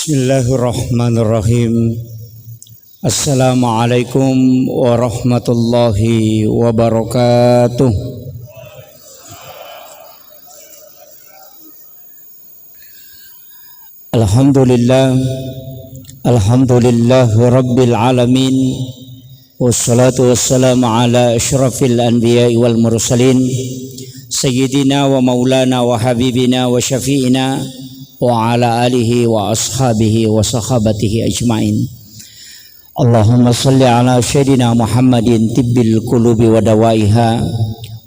Bismillahirrahmanirrahim. Assalamualaikum warahmatullahi wabarakatuh. Alhamdulillah rabbil alamin. Wassalatu wassalamu ala asyrafil anbiya'i wal mursalin sayyidina wa maulana wa habibina wa syafi'ina wa ala alihi wa ashabihi wa sahabatihi ajma'in. Allahumma salli ala sayyidina Muhammadin tibbil qulubi wa dawaiha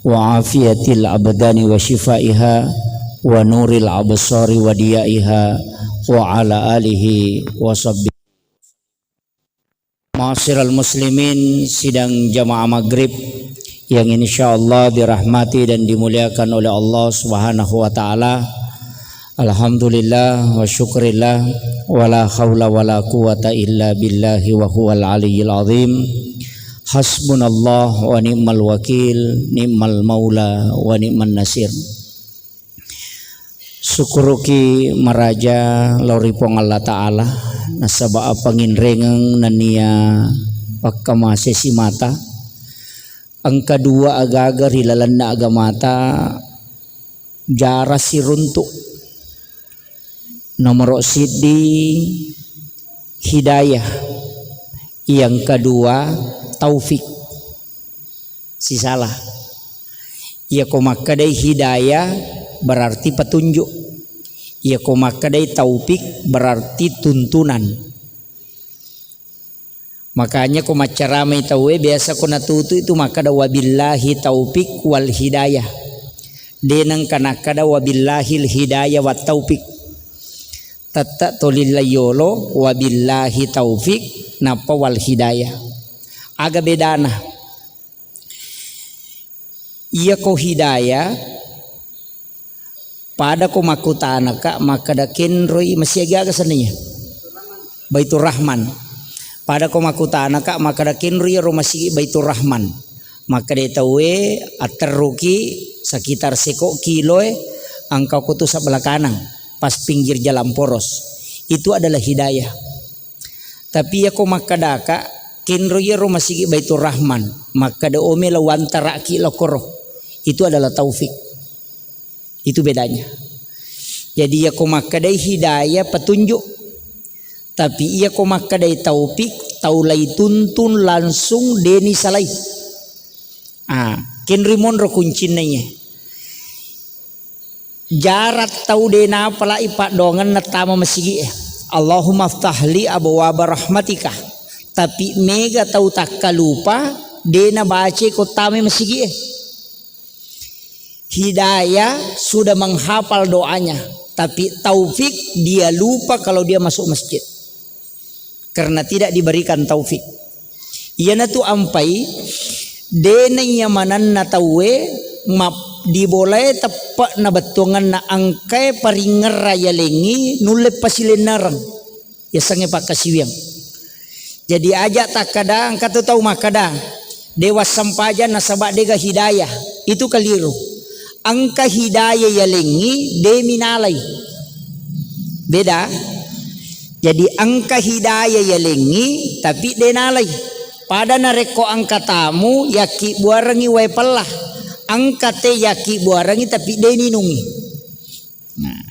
wa afiyatil abdani wa shifaiha wa nuril absari wa diyaiha wa ala alihi wa sahbihi. Ma'asyiral muslimin, sidang jamaah maghrib yang insyaallah dirahmati dan dimuliakan oleh Allah Subhanahu wa taala. Alhamdulillah wa syukurillah wa la hawla wa la quwata illa billahi wa huwal aliyyil azim. Hasbunallah wa ni'mal wakil, ni'mal maula wa ni'man nasir. Syukuruki maraja loripong Allah Ta'ala nasaba panginrengeng nania pakama sesi mata. Ang kedua aga-aga rilalan na agamata jara si runtuk. Nomor sidi hidayah, yang kedua taufik. Si salah ia komakadai hidayah berarti petunjuk, ia komakadai taufik berarti tuntunan. Makanya komacaramai tawe biasa kona tutu itu makada wabillahi taufik wal hidayah, denang kanakada wabillahil hidayah wat taufik. Tata tolilayolo wabillahi taufik napa wal hidayah. Aga bedana. Ia ko hidayah pada ko makutana ka makada kenroi masih aga sananya. Baitur Rahman. Pada ko makutana ka makada kenroi ro masih Baitur Rahman. Maka detawe ateruki sekitar seko kilo angkau kutu sebelah kanan. Pas pinggir jalan poros itu adalah hidayah. Tapi ya ko makadaka kinro yero masih Baitur Rahman makada omela wantaraki lokoro itu adalah taufik. Itu bedanya. Jadi ya ko makadai hidayah petunjuk, tapi ia ko makadai taufik taulai tuntun langsung deni salai. Kinrimon ro kuncinanya. Jarat tau dena pala ipak dongan natama masigi Allahumma ftahli abwaaba rahmatika, tapi mega tau takka lupa dena baca kotame masigi hidayah sudah menghafal doanya, tapi taufik dia lupa kalau dia masuk masjid karena tidak diberikan taufik. Iana tu ampai dena nyamanan na tawe map diboleh tepat na betongan na angkai paringer raya lengi nulep pasilenarang ya sange pakasiwiang. Jadi ajak tak kadang kata tahu makada dewas sampaja nasabak dega hidayah itu keliru. Angka hidayah ya lengi deminalai beda. Jadi angka hidayah ya lengi tapi denalai pada nareko angka tamu yaki buarangi wae pelah. Angkate yaki buarangi tapi deni nungi. Nah,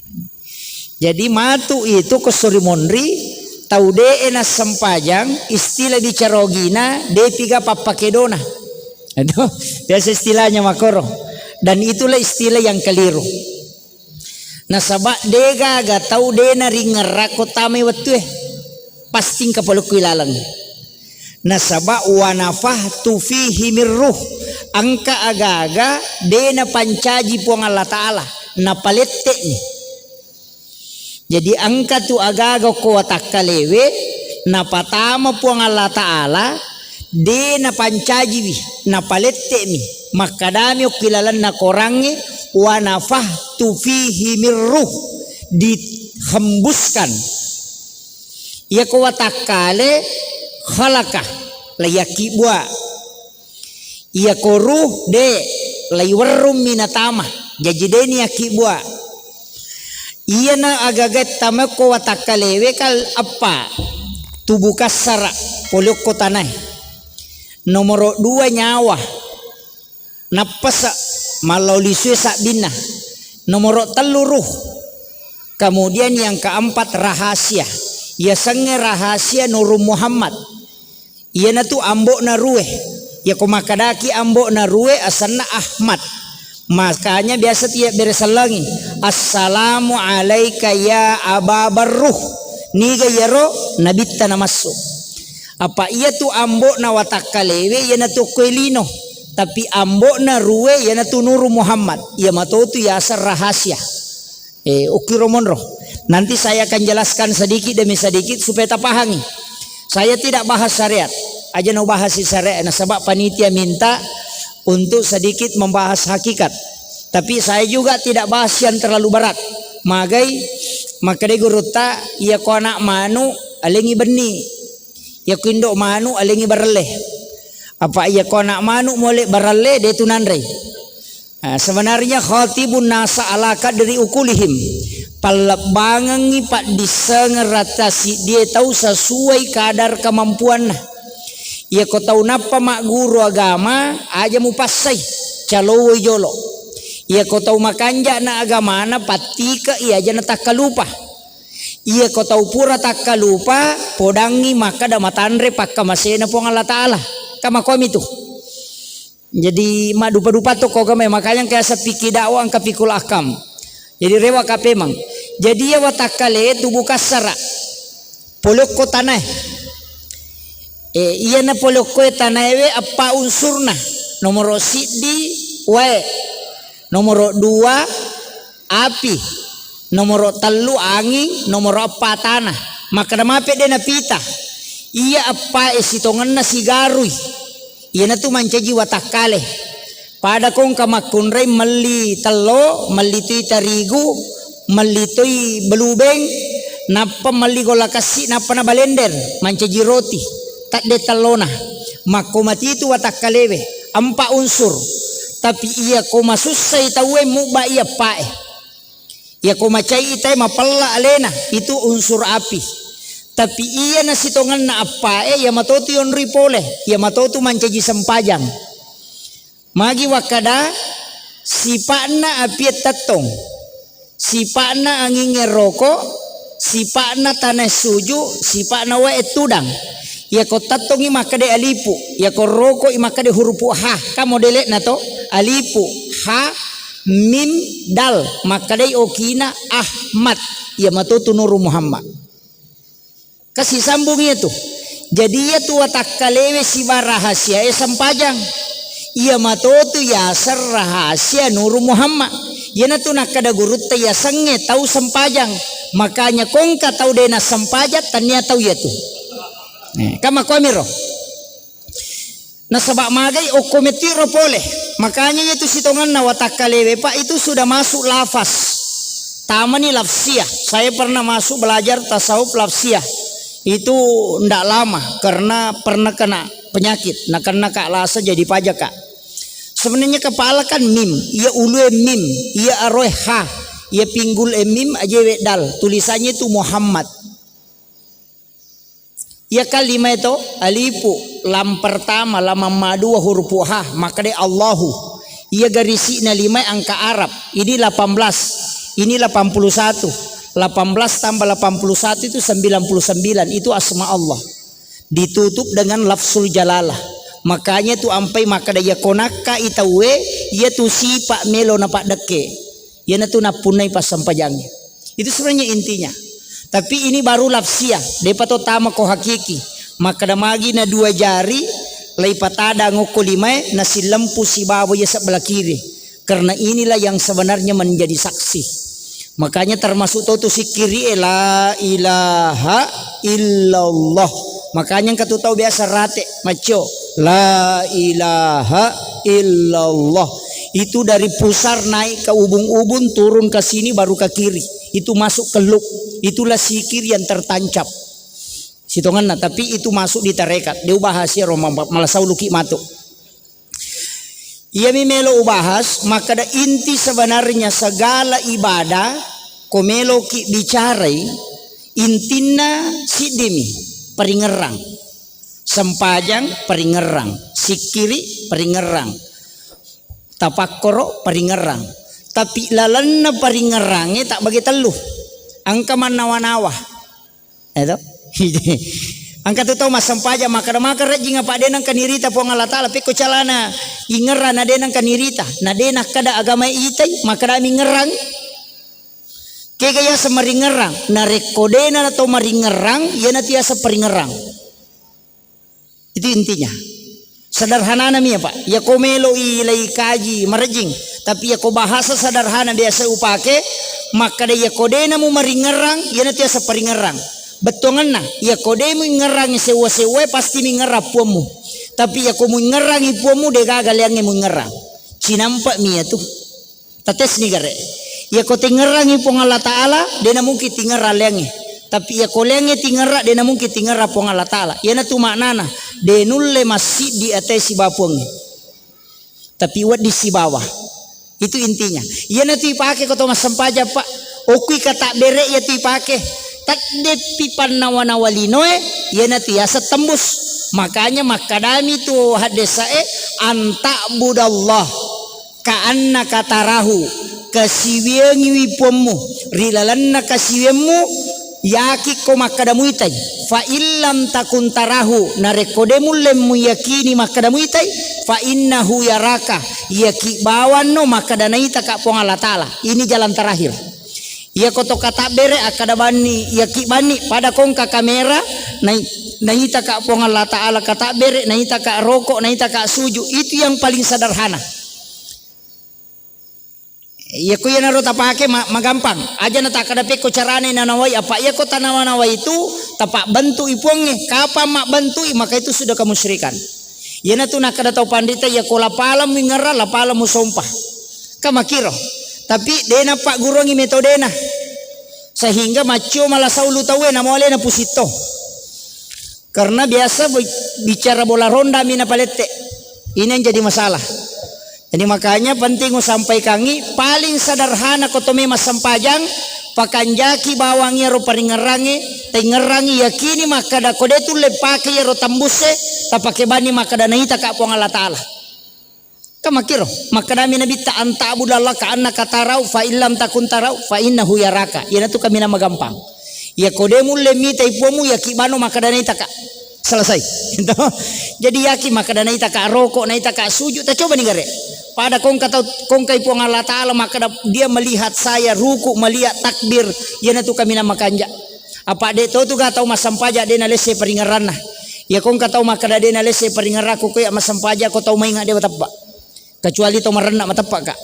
jadi matu itu kesuri mondri tau de enas sempajang istilah bicarogina de piga papakedona. Itu biasa istilahnya makoro. Dan itulah istilah yang keliru. Nasabak dega ga tau de nari ngerako tame wetu pasting kapaluk ilalang. Nasabak wanafah tu fihi mirruh angka aga-aga dena pancaji puang Allah Ta'ala na palette ni. Jadi angka tu aga-aga kuatak kalewe na patama puang Allah Ta'ala dena pancaji na palette ni. Makadami ukilalan na korangi wanafah tu fihi mirruh dihembuskan. Ia kuatak kale khalakah layaki buah. Ia koruh de laywarum minatama jadi deni aki buah. Iya na agagat tamako watakalewe kal apa tubuh kasara polok ko tanay. Nomor 2 nyawa napasa malauliswe sa bina. Nomor 3 ruh. Kemudian yang keempat rahasia. Ya sange rahasia Nur Muhammad. Iya na tu ambok na ruwe. Ya kumakadaki ambok na ruwe asanna Ahmad. Makanya biasa tiap beresalangi assalamu alaika ya ababarruh niga yaro nabita na masuk. Apa iya tu ambok na watakalewe ya na tu kuelino. Tapi ambok na ruwe ya na tu Nur Muhammad. Ya mato tu ya asar rahasia. Ukiromonroh. Nanti saya akan jelaskan sedikit demi sedikit supaya terpahami. Saya tidak bahas syariat. Aja no bahas syariat. Nah, sebab panitia minta untuk sedikit membahas hakikat. Tapi saya juga tidak bahas yang terlalu berat. Maka de guruta ya ko anak manu alengi beni. Ya ko indok manu alengi bareleh. Apa ya ko anak manu molek bareleh de tunanre. Nah, sebenarnya khatibun nasa ala kadri ukulihim. Palabangangi pak disengeratasi dia tahu sesuai kadar kemampuan. Ya kau tahu napa mak guru agama aja mupasai calowo jolo. Ya kau tahu makanja na agama na patika iya aja na takalupa. Iya kau tahu pura takalupa podangi maka da matanre pakka masena pong Allah Ta'ala. Kama kami tu. Jadi mak dupa-dupa tu kau kami makanya kaya sepiki dakwah angka pikul akam. Jadi rewa kapemang. Jadi ya watakale tubuh kasara. Polok ko tanah. Iya na polok ko tanah we apa unsurna. Nomor sidi wae. Nomor 2 api. Nomor 3 angin. Nomor 4 tanah. Maka namape de na pita. Iya apa esitongan na sigarui. Iya na tu mancaji watakale. Pada kong kamakunray mali talo, malitoy tarigu, malitoy belubeng, napa mali golakasi, napa na balender, mancaji roti, tak de talona, makomati itu watak kalewe, 4 unsur, tapi iya koma susay tawe muba iya pae, iya koma cai itay mapalla alena, itu unsur api, tapi iya nasitongan na apae, ya matoto yon ripole, ya matoto mancaji sempajang. Magi wakada sipakna apiat tatong, sipakna angin rokok, sipakna tanah suju, sipakna wae tudang. Ya ko tatongi makade alipu, ya ko rokok makade huruf ha. Kamu delek na to alipu ha mim dal makade okina Ahmad. Ya matoto Nur Muhammad. Kasih sambungnya tu. Jadi ya tu watakalewe si rahasia sempajang. Ia matoto yasar rahasia Nur Muhammad. Yana tu nak kada gurut ya sange tahu sempajang. Makanya kongka tahu dena sempajat tanya tahu ya tu. Kama komiro. Na sabak magai okometiro pole. Makanya itu sitongan na watakalewe pak itu sudah masuk lafaz. Tamani lafsiyah. Saya pernah masuk belajar tasawuf lafsiyah. Itu ndak lama karena pernah kena penyakit. Nah karena kak lasa jadi pajak kak. Sebenarnya kepala kan mim, ia ulu mim, ia aroh ha, ia pinggul mim aja wedal. Tulisannya itu Muhammad. Ia kalimat itu alifu lam pertama lam madua huruf ha, maka de Allahu. Ia garisi na 5 angka Arab. Ini 18, ini 81. 18 tambah 81 itu 99. Itu asma Allah. Ditutup dengan lafzul jalalah. Makanya tu ampai maka daya konaka itawe ia tu sipak melo na pak deke. Ia na tu napunai pas sampajangnya. Itu sebenarnya intinya. Tapi ini baru lafsiah. Depa to tama ko hakiki. Maka damagi na 2 jari lai patada ngoko 5 na silampu si babo ya sebelah kiri. Karena inilah yang sebenarnya menjadi saksi. Makanya termasuk tu si kiri la ilaha illallah. Makanya yang katu tahu biasa rate maco la ilaha illallah. Itu dari pusar naik ke ubun-ubun turun ke sini baru ke kiri. Itu masuk ke luk. Itulah sikir yang tertancap. Sitongan nah, tapi itu masuk di tarekat. Dia ubahas ya Roma malasau luki matuk. Ia mimelo ubahas maka da inti sebenarnya segala ibadah komelo ki bicarai intina sidimi peringerang, sempajang peringerang, sikiri peringerang, tapakkoro peringerang. Tapi lalanna peringerangnya tak bagi teluh. Angka manawa-nawa. Itu. Angka tu tahu mas sempaja makar rajin apa denang kanirita po Allah Taala pe ko calana ingera na denang kanirita na denak kada agama itai makada mingerang ke gaya semaringerang na rekodena atau maringerang ya na tiasa peringerang. Itu intinya. Sederhana namanya Pak. Ya komelo ilai kaji marajing tapi ya ko bahasa sederhana biasa upake maka ya kodena mu maringerang ya na tiasa peringerang. Betongan na ya kode mu ngerangi sewa-sewa pasti mengerap puamu tapi ya komu ngerangi puamu de gagal yang mu ngerang cinampak mia tu tates ni gare ya kote ngerangi pong Allah Taala de na mungkin tingeral yang tapi ya kolenge tingera de na mungkin tingera pong Allah Taala ya na tu maknana de nulle masih di atas si bapung tapi wat di si bawah itu intinya ya na tu ipake ko to mas sempaja Pak okui kata bere ya tu ipake tak depipan nawanawalinoe ya nanti asa tembus makanya makadami tu hadesae anta budallah kaanna katarahu kasiwiangi wipomu rilalanna kasiwianmu yaki ko makadamu itai fa illam takun tarahu narekodemu lemu yakini makadamu itai fa innahu yaraka yaki bawanno makadana ita ka pong Allah Taala. Ini jalan terakhir. Ya koto kata bere akada bani ya ki bani pada kongka kamera naita ka pong Allah Taala kata bere naita ka rokok naita ka suju itu yang paling sederhana. Ya ko yana rota pake magampang aja na takada pe ko carane nanawai apa ya ko tanawanawai itu tapak bantu iponge kapan mak bantu maka itu sudah kemusyrikan. Ya na tu nakada tau pandita ya ko lapala mingera lapala musompah kamakiro. Tapi dena pak gurongi metodena sehingga macio malah saulu tawe na mole na pusito karena biasa bicara bola ronda mina palete ini yang jadi masalah. Jadi makanya penting sampai kangi paling sederhana kotome mas sampajang pakanjaki bawangi ro paringerangi tengerangi yakini maka da kode tu lepake ro tambuse tapake bani maka da naita ka pong Allah Taala. Kamakiro maka nami nabi ta anta budallah ka anna katarau fa illam takun tarau fa innahu yaraka ina tu kami nama gampang ya kodemu lemi taipomu ya kibano maka dana ita ka selesai jadi yaki maka dana ita ka rokok na ita ka sujud ta coba nih gare pada kongka ipong Allah Taala maka dia melihat saya ruku melihat takbir ya na tu kami nama kanja apa de to tu ga tau masampaja de na lese peringarana ya kongka tau maka da de na lese peringaraku ko ya masampaja ko tau mainga de batapa kecuali to merenak matepak kak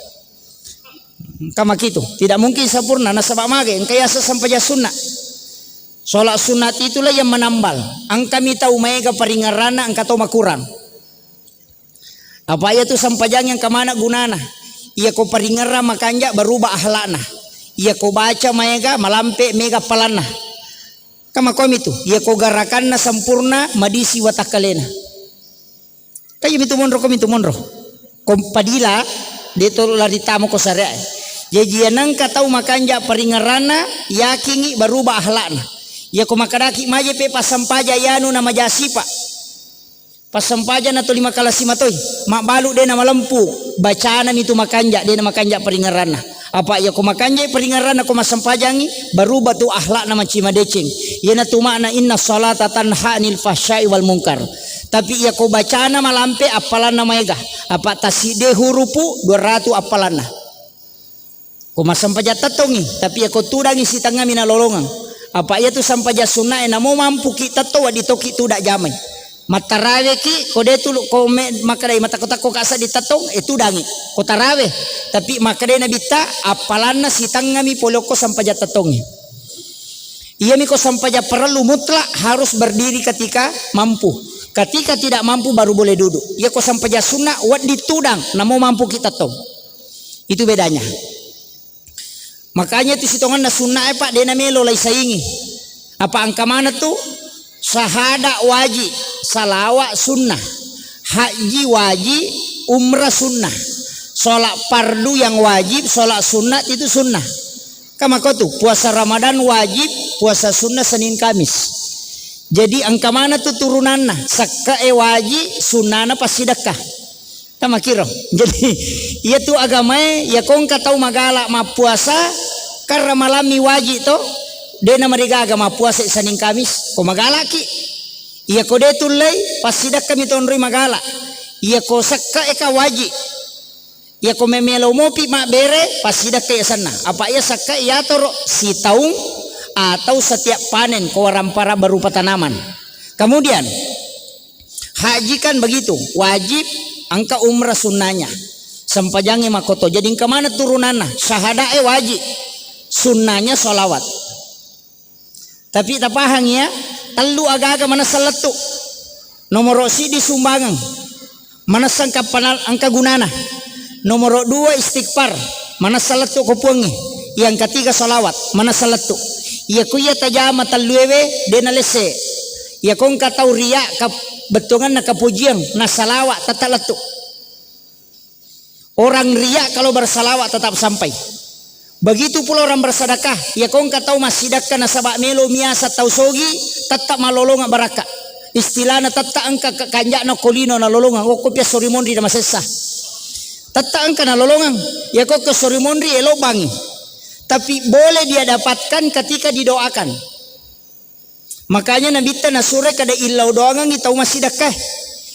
kama gitu tidak mungkin sempurna nasabak mage kaya sesampaja sunnah sholat sunat itulah yang menambal angka mita umega paringarana angka to makurang apa ya tu sampajang yang kemana gunana iya ko paringara makanja berubah ahlakna iya ko baca mega malampe mega palana kama komi tu iya ko garakanna sempurna madisi watakalena kayu mitu monro kompadila deto lari tamu ko sarea jadi nang katau makanja paringarana yakingi berubah ahlakna ya ko makadaki maje pe pasampaja yanu na majasipa pasampaja na to 5 kala simatoy mak balu de na malampu bacana mitu makanja de na makanja paringarana apa ya ko makanja paringarana ko masampajangi berubah tu ahlak na macima deceng ya na tu makna inna salata tanha anil fahsya'i wal munkar tapi ya ko bacana malampe apalan namanya apa taside hurupu 200 apalana ko masampaja tatongi tapi ya ko tudangi si tanga mina lolongang apa ya tu sampaja sunna na mo mampu kita to di toki tu dak jamai matarawe ki ko de tu ko makadai mata kota ko kasa ditatong itu dangi ko tarawe tapi makadai na bita apalana si tanga mi poloko sampaja tatongi iya mi ko sampaja perlu mutlak harus berdiri ketika mampu. Ketika tidak mampu baru boleh duduk. Ya ko sampaja sunnah wat ditudang namo mampu kita tong. Itu bedanya. Makanya tu sitongan na sunnah Pak dena melo lai saingi. Apa angka mana tu? Sahada wajib, salawat sunnah, haji wajib, umrah sunnah. Salat fardu yang wajib, salat sunat itu sunnah. Kamakotu puasa Ramadan wajib, puasa sunnah Senin Kamis. Jadi angka mana tuh turunanna? Sakka wajib, sunnahna pas sedekah. Tamakiro. Jadi ia tuh agama ya kong katau magala ma puasa karena malami wajib to. Dia nama riga agama puasa Senin Kamis. Ko magala ki. Ia ko de tulay pas sedekah mi tonroi magala. Ia ko sakka eka wajib. Ia ko memelo mopi mak bere pas sedekah ya sana. Apa ia sakka ia toro si taung atau setiap panen ko rampara berupa tanaman. Kemudian haji kan begitu, wajib angka umrah sunnahnya. Sampajangi makoto. Jadi kemana turunannya? Syahadae wajib, sunnahnya sholawat. Tapi tak pahang ya, telu agak-agak mana seletuk. Nomor si di sumbangan, mana sangka panal angka gunana. Nomor 2 istighfar, mana seletuk kupungi. Yang ketiga sholawat, mana seletuk. Ia kuya tajama taluewe denalese. Ia kong katau ria ka betongan na kapujian na salawat tetap letuk. Orang ria kalau bersalawat tetap sampai. Begitu pula orang bersedekah. Ia kong katau masidakah na sabak melo miasa tau sogi tetap malolonga baraka. Istilahnya tetap angka kanjak na kolino na lolongan. O kopya sorimondri na masesa. Tetap angka na lolongan. Ia kok ke sorimondri elo bangi. Tapi boleh dia dapatkan ketika didoakan. Makanya Nabi na sure kada ilau doangan itau masih dakah.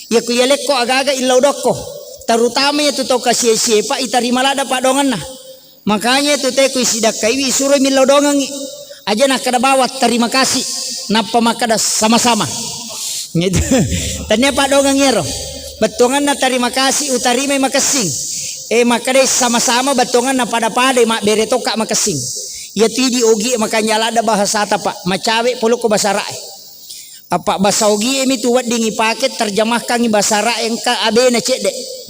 Ya ku yelek ko aga-aga ilau doko. Terutama itu tau kasih siapa itarima lada pak dongan nah. Makanya itu teh ku sidakah wi sure milau doangan aja nak kada bawat terima kasih. Napa makada sama-sama. Gitu. Tanya pak dongan ngero. Betongan na terima kasih utarime makasing. Makada sama-sama betongan na pada-pada mak bere toka makasing. Ya tidi ogi makanya lada bahasa apa pak macawe puluh ko bahasa rae apa bahasa ogi emi tuwat dingi paket terjemahkan i bahasa rae engka abe na cek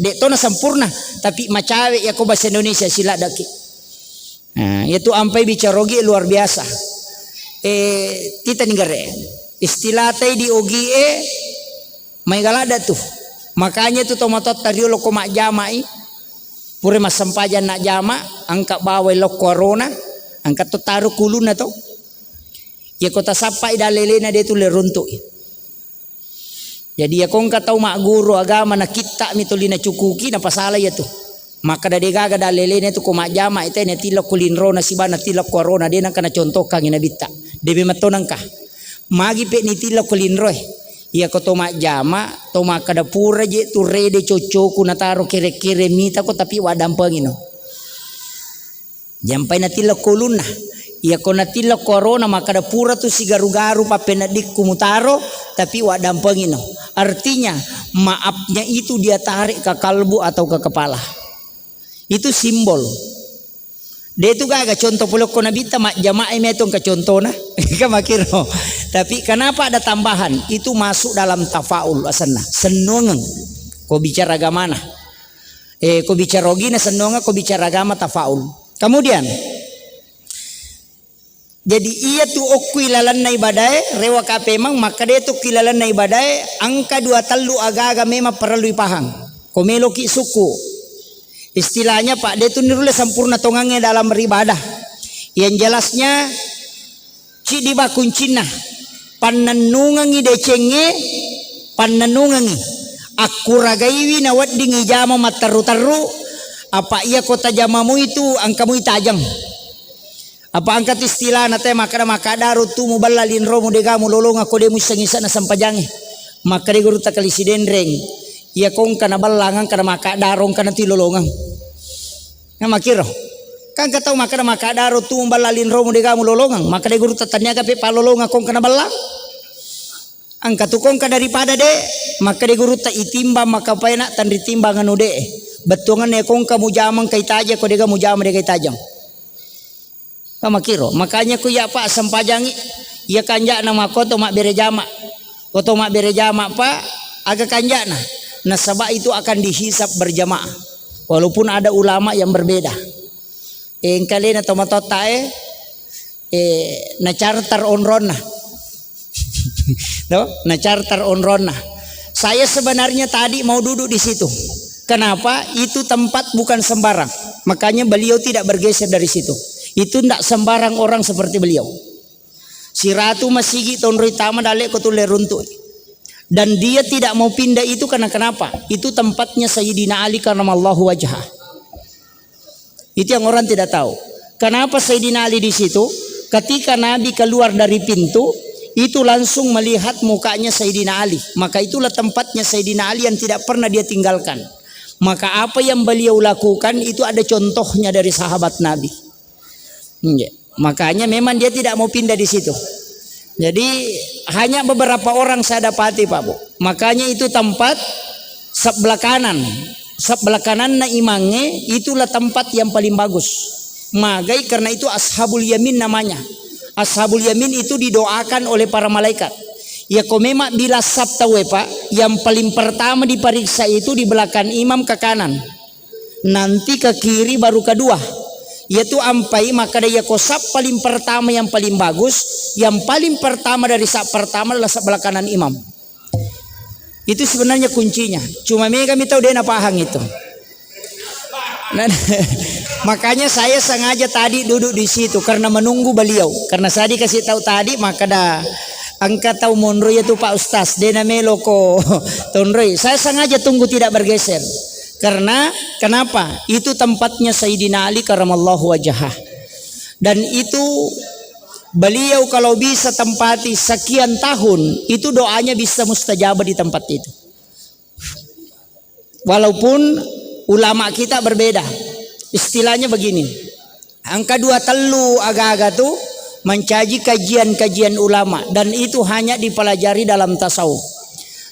dek to na sempurna tapi macawe ya ko bahasa Indonesia sila daki. Nah itu ampai bicara ogi luar biasa. Tita ninggare istilah teh di ogi may galada tuh makanya tuh tomatot tariolo ko mak jamai pure mas sempajan nak jama angka bawai lo corona angkat tu taruh kulun atau ya kota sampai dalelena dia tu leruntuk. Jadi ya kong katau mak guru agama na kita mitulina cukuki na pasala ya tu. Maka dari gaga dalelena tu ko mak jama itu ne tilok kulinro na sibana tilok corona dia nang kana contoh kang ina bita. Debe matonang ka. Magi pe ni tilok kulinro. Ya ko to mak jama to mak kada pura je tu rede cocoku na taruh kere-kere mita ko tapi wadam pangino. Jampai natila koluna ia ko natila corona maka da pura tu si garu-garu pa penadik kumutaro tapi wa dampengino artinya maafnya itu dia tarik ke kalbu atau ke kepala itu simbol dia itu gaga contoh pulok ko nabita mak jamaah metong ke contoh na kamakiro tapi kenapa ada tambahan itu masuk dalam tafaul asana senongang ko bicara agama na ko bicara rogina senonga ko bicara agama tafaul. Kemudian jadi ia tu okui lalan na ibadai rewa kapemang maka dia tu kilalan na ibadai angka 2 telu aga-aga memang perlu ipahang komelo ki suku istilahnya pak dia tu nirule sempurna tongangnya dalam beribadah yang jelasnya ci di bakuncina pananungangi decenge pananungangi aku ragaiwi na waddingi jama mataru-taru apa ia kota jamamu itu angkamu itajang apa angkat istilah na tema kada makadaru tu muballalin romu degamu lolong ako demu sangisa na sampajangi maka de guru takalisi dendreng ia kong kana ballangan kana makadarong kana ti lolongang nga makiro kan katau makadaru tu muballalin romu degamu lolongang maka de guru tatanya pe palolonga kong kana ballang angkat tukong ka daripada de maka de guru ta itimba maka paena tan ditimbangan ude betongan nekong kamu jamang kay taja ko dega mu jamang de kay tajang kamakiro makanya ku ya pak sampajangi ya kanja na makoto mak bere jama koto mak bere jama pak aga kanja na sabak itu akan dihisap berjamaah walaupun ada ulama yang berbeda engkali na tomatota na charter onrona no na charter onrona saya sebenarnya tadi mau duduk di situ. Kenapa? Itu tempat bukan sembarang. Makanya beliau tidak bergeser dari situ. Itu tidak sembarang orang seperti beliau. Si Ratu Masigi tahun ritama dalek ko tule runtuh. Dan dia tidak mau pindah itu karena kenapa? Itu tempatnya Sayyidina Ali karramallahu wajhah. Itu yang orang tidak tahu. Kenapa Sayyidina Ali di situ? Ketika Nabi keluar dari pintu, itu langsung melihat mukanya Sayyidina Ali. Maka itulah tempatnya Sayyidina Ali yang tidak pernah dia tinggalkan. Maka apa yang beliau lakukan itu ada contohnya dari sahabat Nabi. Makanya memang dia tidak mau pindah di situ. Jadi hanya beberapa orang saya dapati Pak Bu. Makanya itu tempat sebelah kanan na imange itulah tempat yang paling bagus. Magai karena itu ashabul yamin namanya. Ashabul yamin itu didoakan oleh para malaikat. Ya komema bila sabtawe Pak, yang paling pertama diperiksa itu di belakang imam ke kanan. Nanti ke kiri baru kedua. Yaitu ampai maka dia kosap paling pertama yang paling bagus, yang paling pertama dari sab pertama adalah sebelah kanan imam. Itu sebenarnya kuncinya. Cuma kami tahu dia apa hang itu. Nah, makanya saya sengaja tadi duduk di situ karena menunggu beliau. Karena saya dikasih tahu tadi maka dah angkat tahu monro itu Pak Ustaz dena melo ko tonroi. Saya sengaja tunggu tidak bergeser. Karena kenapa? Itu tempatnya Sayyidina Ali karramallahu wajhah. Dan itu beliau kalau bisa tempati sekian tahun, itu doanya bisa mustajabah di tempat itu. Walaupun ulama kita berbeda. Istilahnya begini. Angka 2 telu agak-agak tuh mencaji kajian-kajian ulama dan itu hanya dipelajari dalam tasawuf.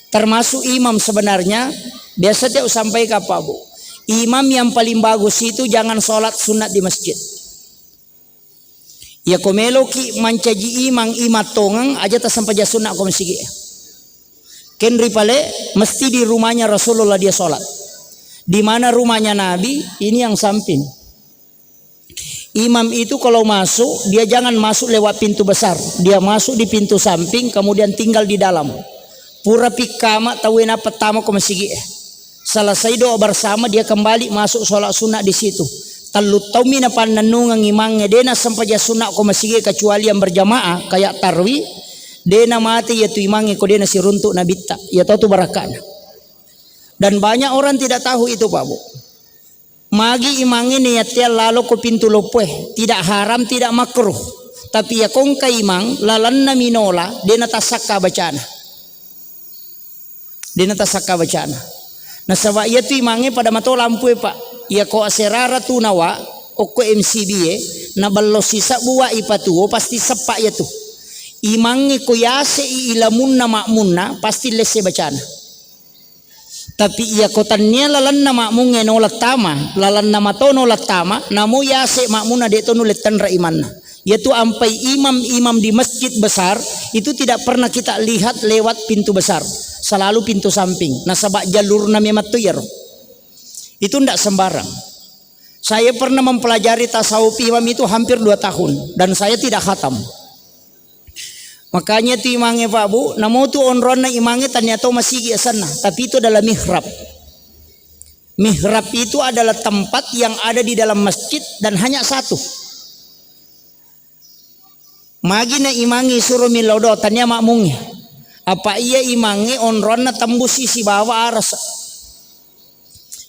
Termasuk imam sebenarnya biasa dia sampai ke apa Bu? Imam yang paling bagus itu jangan sholat sunat di masjid. Ya komelo ki mancaji imang imatongang aja tak sampai sunat kom sige. Kenri pale mesti di rumahnya Rasulullah dia sholat. Di mana rumahnya Nabi? Ini yang samping. Imam itu kalau masuk dia jangan masuk lewat pintu besar. Dia masuk di pintu samping kemudian tinggal di dalam. Pura pikama tawena pertama kom sige. Selesai doa bersama dia kembali masuk sholat sunat di situ. Talut tau mina pananungang imangnya dena sampai sunat ko masige kecuali yang berjamaah kayak tarwi dena mati yaitu imangnya ko dena si runtuk nabita ya tahu tu barakana. Dan banyak orang tidak tahu itu Pak Bu. Magi imangnya niatnya lalu ko pintu lopoh tidak haram tidak makruh. Tapi ya kongka imang lalanna minola dena tasakka bacana. Dena tasakka bacana. Nah sebab ia tu imangnya pada mato lampu Pak. Ia ko aserara tu nawa o ko MCBA na ballo sisa buwa ipatu pasti sepak ya tu. Imangnya ko yase ilamunna makmunna pasti lese bacana. Tapi ia ko tanya lalan na makmunge nolak tama, lalan na mato nolak tama, namu yase makmunna de to nuletan ra imanna. Yaitu ampai imam-imam di masjid besar itu tidak pernah kita lihat lewat pintu besar. Selalu pintu samping. Nah sebab jalur namanya matuyar. Itu tidak sembarang. Saya pernah mempelajari tasawuf imam itu hampir 2 tahun. Dan saya tidak khatam. Makanya itu imangnya Pak Bu. Namun itu onrona imangnya ternyata masih sana. Tapi itu adalah mihrab. Mihrab itu adalah tempat yang ada di dalam masjid. Dan hanya satu. Magina imangi suruh milaudo. Tanya makmungnya. Apa ia imangnya onrona tembus sisi bawah aras.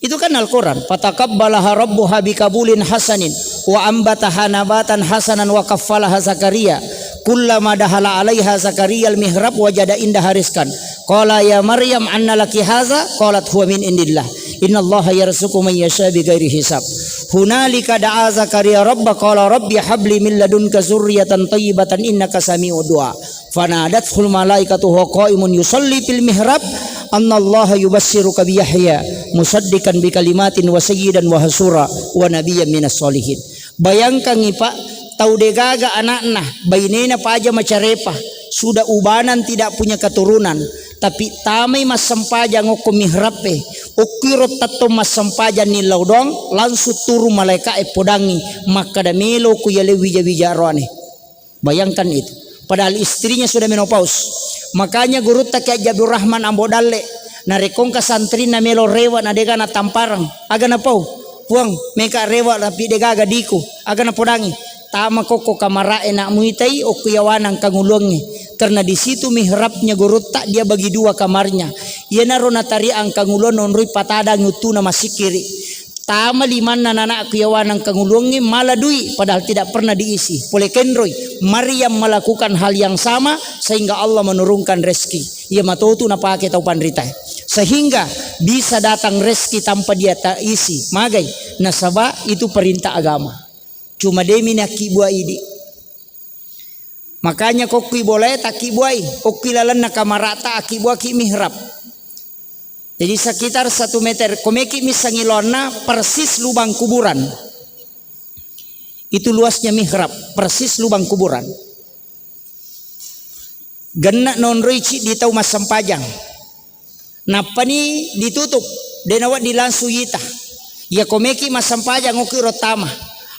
Itu kan Al-Quran. Fataqabbalaha rabbuha bikabulin hasanin wa ambataha nabatan hasanan wa kaffalaha Zakaria. Kullama dahala alaiha Zakaria al-mihrab wajada indaha rizqan. Qala ya Maryam anna laki hadza? Qalat huwa min indillah. Innallaha yarzuqu man yasha bighairi hisab. Hunalika da'a Zakaria rabba qala rabbi habli min ladunka dzurriyyatan thayyibatan innaka sami'ud du'a. Fanadathul malaikatu wa qaimun yusalli fil mihrab annallaha yubassiruka bi Yahya musaddiqan bi kalimatin wa sayyidan wa hasura wa nabiyyan minas solihin. Bayangkan nih Pak, tahu degaga anakna bainena paja macarepa sudah ubanan tidak punya keturunan tapi tamai mas sempaja ngoko mihrape ukirot tato mas sempaja nilau dong langsung turu malaikat podangi maka damelo ku yale wija-wija roane. Bayangkan itu. Padahal istrinya sudah menopause. Makanya guru tak kayak Jabdur Rahman Ambodale narekong ka santri na melo rewa na dega na tamparang aga na pau puang meka rewa tapi dega gadiku aga na podangi tama koko kamara enak muitai o kuyawanang kangulungi. Karena di situ mihrabnya gurutta dia bagi dua kamarnya. Ia naro natari ang kangulon onrui patada ngutu nama sikiri. Tama liman anak kuyawanang kangulungi maladui padahal tidak pernah diisi. Oleh kenroi Maryam melakukan hal yang sama sehingga Allah menurunkan rezeki. Ia matotu na pakai tau pandritai. Sehingga bisa datang rezeki tanpa dia tak isi. Magai nasaba itu perintah agama. Cuma demi nak buai ini. Makanya kokui boleh tak buai. Kokui lalan nak kamarata akibuai ki mihrab. Jadi sekitar 1 meter. Komeki misangilona persis lubang kuburan. Itu luasnya mihrab. Persis lubang kuburan. Genak non rici di tau mas sempajang. Napa ni ditutup. Denawat dilansu yita. Ya komeki mas sempajang oki rotama.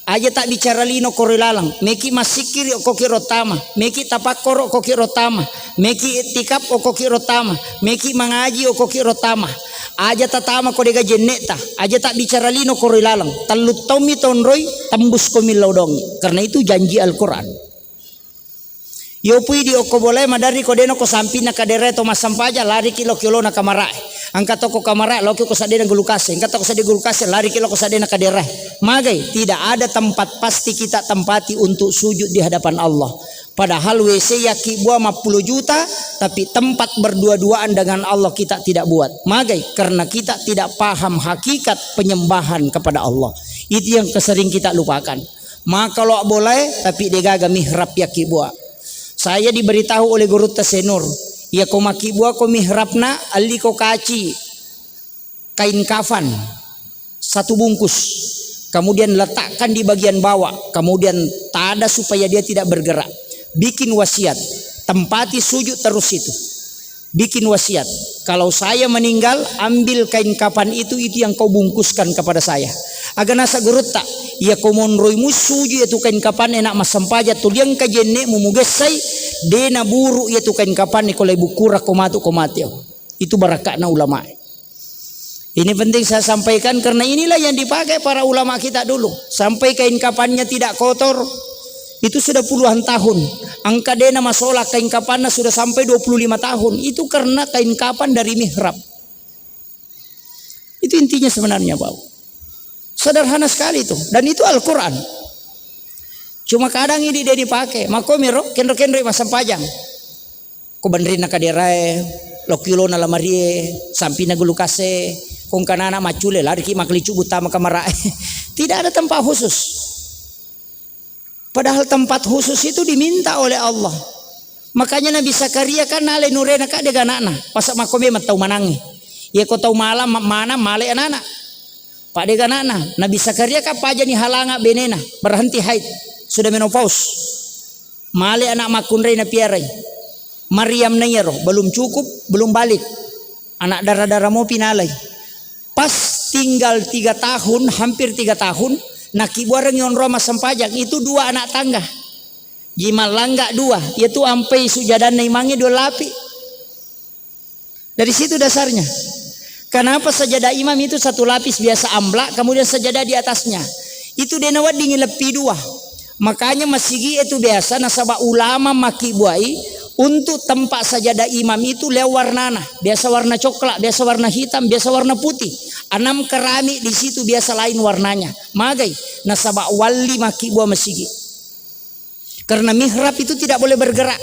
Aja tak bicara lino korilalang. Meki masikiri koki rotama. Meki tapakoro koki rotama. Meki tikap koki rotama. Meki mangaji koki rotama. Aja tatama kodega jeneta. Aja tak bicara lino korilalang. Talut tomi tonroi tembus komilau dong. Karena itu janji Al-Quran. Yo pui di oko boleh madari kodeno ko sampina kadere to masampaja lari kilo na kamara. Angkat toko kamara lo ko sadena gulukase. Angkat toko sadena gulukase lari kilo ko sadena kadere. Magai tidak ada tempat pasti kita tempati untuk sujud di hadapan Allah. Padahal WC yaki buah 50 juta tapi tempat berdua-duaan dengan Allah kita tidak buat. Magai karena kita tidak paham hakikat penyembahan kepada Allah. Itu yang sering kita lupakan. Maka kalau boleh tapi degaga mihrab yaki buah. Saya diberitahu oleh guru Tasenur, ya ko makibua ko mihrabna ali ko kaci kain kafan 1 bungkus, kemudian letakkan di bagian bawah, kemudian tada supaya dia tidak bergerak. Bikin wasiat, tempati sujud terus itu. Bikin wasiat, kalau saya meninggal ambil kain kafan itu yang kau bungkuskan kepada saya. Agar nasa gurut tak, ia komonroi musuju itu kain kapan enak masampaja tuliang kajenne mumugesai dena buru itu kain kapan ni kolai bukura komatu komatio. Itu barakatna ulama. Ini penting saya sampaikan karena inilah yang dipakai para ulama kita dulu. Sampai kain kapannya tidak kotor. Itu sudah puluhan tahun. Angka dena masola kain kapannya sudah sampai 25 tahun. Itu karena kain kapan dari mihrab. Itu intinya sebenarnya, Pak. Sederhana sekali itu. Dan itu Al-Quran. Cuma kadang ini dia dipakai. Makomiro kendro-kendro masam pajang. Ko bandrina kaderae, lokilo na lamarie, sampina gulukase, kung kanana macule lari ki maklicu butama kamarae. Tidak ada tempat khusus. Padahal tempat khusus itu diminta oleh Allah. Makanya Nabi Zakaria kan nale nurena ka dega anakna. Pasak makome matau manangi. Ya ko tau malam mana male anak. Pak dega anakna. Nabi Zakaria ka paja ni halanga benena berhenti haid. Sudah menopause. Male anak makunrei na piarai. Maryam nayero belum cukup, belum balik. Anak darah-darah mau pinalai. Pas tinggal 3 tahun, hampir 3 tahun. Nakibuarang yon Roma sempajak itu 2 anak tangga. Gimal langga 2, yaitu ampai sujadan naimangi 2 lapi. Dari situ dasarnya. Kenapa sajadah imam itu 1 lapis biasa amblak, kemudian sajadah di atasnya. Itu denawat dingin lebih 2. Makanya masigi itu biasa nasabah ulama makibuai untuk tempat sajadah imam itu lewat warnana. Biasa warna coklat, biasa warna hitam, biasa warna putih. 6 keramik di situ biasa lain warnanya. Magai nasabah wali maki buah masjid. Karena mihrab itu tidak boleh bergerak.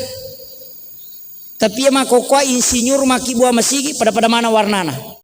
Tapi ya makokwa insinyur maki buah masjid pada mana warnana.